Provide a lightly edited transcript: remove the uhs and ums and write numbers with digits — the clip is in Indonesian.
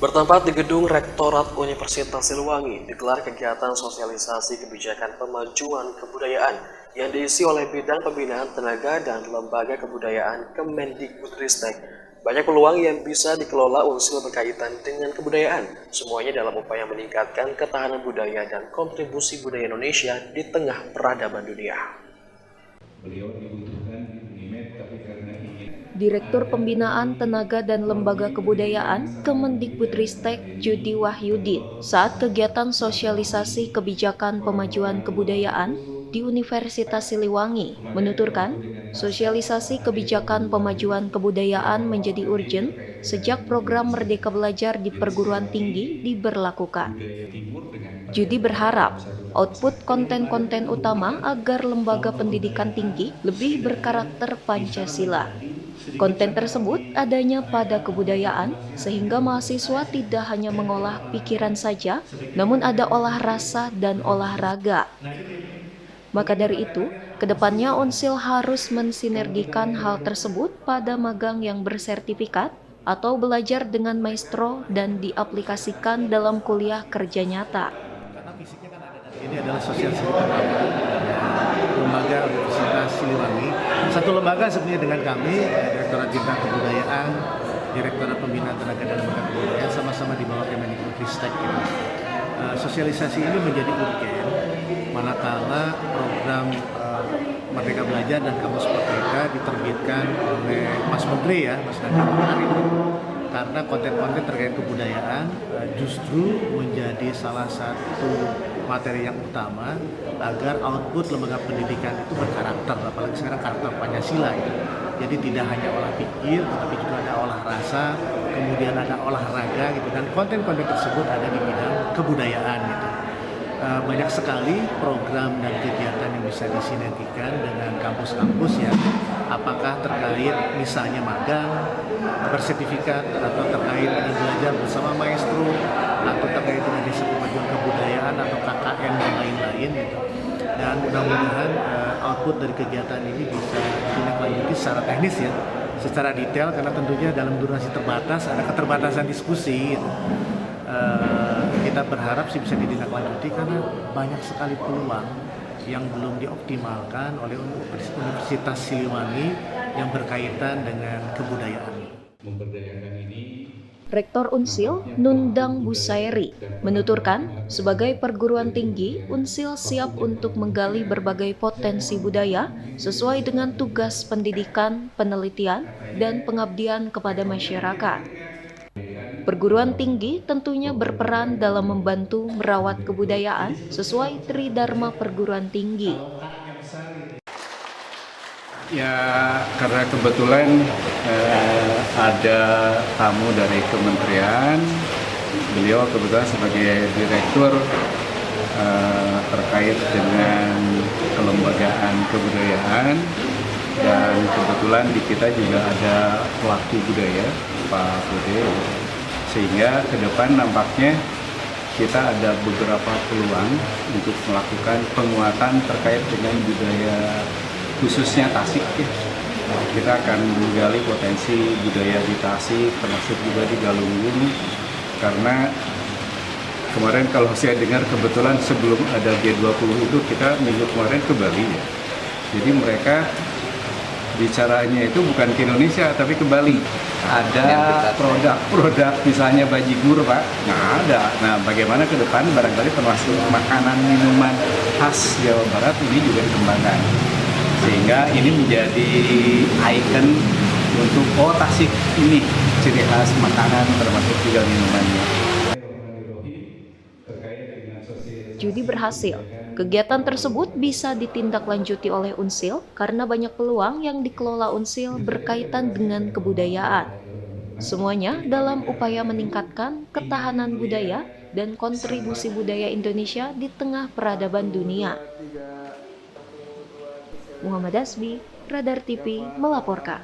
Bertempat di gedung Rektorat Universitas Siliwangi, digelar kegiatan sosialisasi kebijakan pemajuan kebudayaan yang diisi oleh Bidang Pembinaan Tenaga dan Lembaga Kebudayaan Kemendikbudristek. Banyak peluang yang bisa dikelola Unsil berkaitan dengan kebudayaan, semuanya dalam upaya meningkatkan ketahanan budaya dan kontribusi budaya Indonesia di tengah peradaban dunia. Beliau dibutuhkan di Unimed, tapi karena ingin Direktur Pembinaan Tenaga dan Lembaga Kebudayaan Kemendikbudristek Judi Wahyudin saat kegiatan sosialisasi kebijakan pemajuan kebudayaan di Universitas Siliwangi menuturkan sosialisasi kebijakan pemajuan kebudayaan menjadi urgent sejak program Merdeka Belajar di perguruan tinggi diberlakukan. Judi berharap output konten-konten utama agar lembaga pendidikan tinggi lebih berkarakter Pancasila. Konten tersebut adanya pada kebudayaan, sehingga mahasiswa tidak hanya mengolah pikiran saja, namun ada olah rasa dan olahraga. Maka dari itu, kedepannya Unsil harus mensinergikan hal tersebut pada magang yang bersertifikat atau belajar dengan maestro dan diaplikasikan dalam kuliah kerja nyata. Ini adalah sosialisasi pertama lembaga Universitas Siliwangi. Satu lembaga sebenarnya dengan kami, Direktorat Jenderal Kebudayaan, Direktorat Pembinaan Tenaga dan Lembaga Kebudayaan, sama-sama di bawah Kemendikbudristek. Sosialisasi ini menjadi urgen manakala program Merdeka Belajar dan Kamus Merdeka diterbitkan oleh Mas Menteri Mas Nadiem Makarim. Karena konten-konten terkait kebudayaan justru menjadi salah satu materi yang utama agar output lembaga pendidikan itu berkarakter, apalagi sekarang karakter Pancasila itu. Jadi tidak hanya olah pikir, tetapi juga ada olah rasa, kemudian ada olahraga gitu, dan konten-konten tersebut ada di bidang kebudayaan gitu. Banyak sekali program dan kegiatan yang bisa disinergikan dengan kampus-kampus ya, apakah terkait misalnya magang, bersertifikat, atau terkait dengan belajar bersama maestro, atau terkait dengan desa pemajuan kebudayaan atau KKN dan lain-lain gitu. Dan mudah-mudahan output dari kegiatan ini bisa ditindaklanjuti secara teknis ya, secara detail, karena tentunya dalam durasi terbatas ada keterbatasan diskusi gitu. Kita berharap sih bisa ditindaklanjuti karena banyak sekali peluang yang belum dioptimalkan oleh Universitas Siliwangi yang berkaitan dengan kebudayaan. memberdayakan ini. Rektor Unsil, Nundang Busairi, menuturkan sebagai perguruan tinggi, Unsil siap untuk menggali berbagai potensi budaya sesuai dengan tugas pendidikan, penelitian, dan pengabdian kepada masyarakat. Perguruan tinggi tentunya berperan dalam membantu merawat kebudayaan sesuai Tridharma Perguruan Tinggi. Ya, karena kebetulan ada tamu dari kementerian, beliau kebetulan sebagai direktur terkait dengan kelembagaan kebudayaan, dan kebetulan di kita juga ada pelaku budaya, Pak Bude, sehingga ke depan nampaknya kita ada beberapa peluang untuk melakukan penguatan terkait dengan budaya khususnya Tasik ya. Kita akan menggali potensi budaya di Tasik, termasuk juga di Galunggung, karena kemarin kalau saya dengar kebetulan sebelum ada G20 itu kita minggu kemarin ke Bali ya. Jadi mereka bicaranya itu bukan ke Indonesia tapi ke Bali. Ada produk-produk misalnya bajigur Pak, ada. Nah bagaimana ke depan barangkali termasuk makanan minuman khas Jawa Barat ini juga dikembangkan, sehingga ini menjadi ikon untuk Tasik ini ciri khas makanan termasuk juga minumannya. Judi berhasil. Kegiatan tersebut bisa ditindaklanjuti oleh Unsil karena banyak peluang yang dikelola Unsil berkaitan dengan kebudayaan. Semuanya dalam upaya meningkatkan ketahanan budaya dan kontribusi budaya Indonesia di tengah peradaban dunia. Muhammad Asbi, Radar TV melaporkan.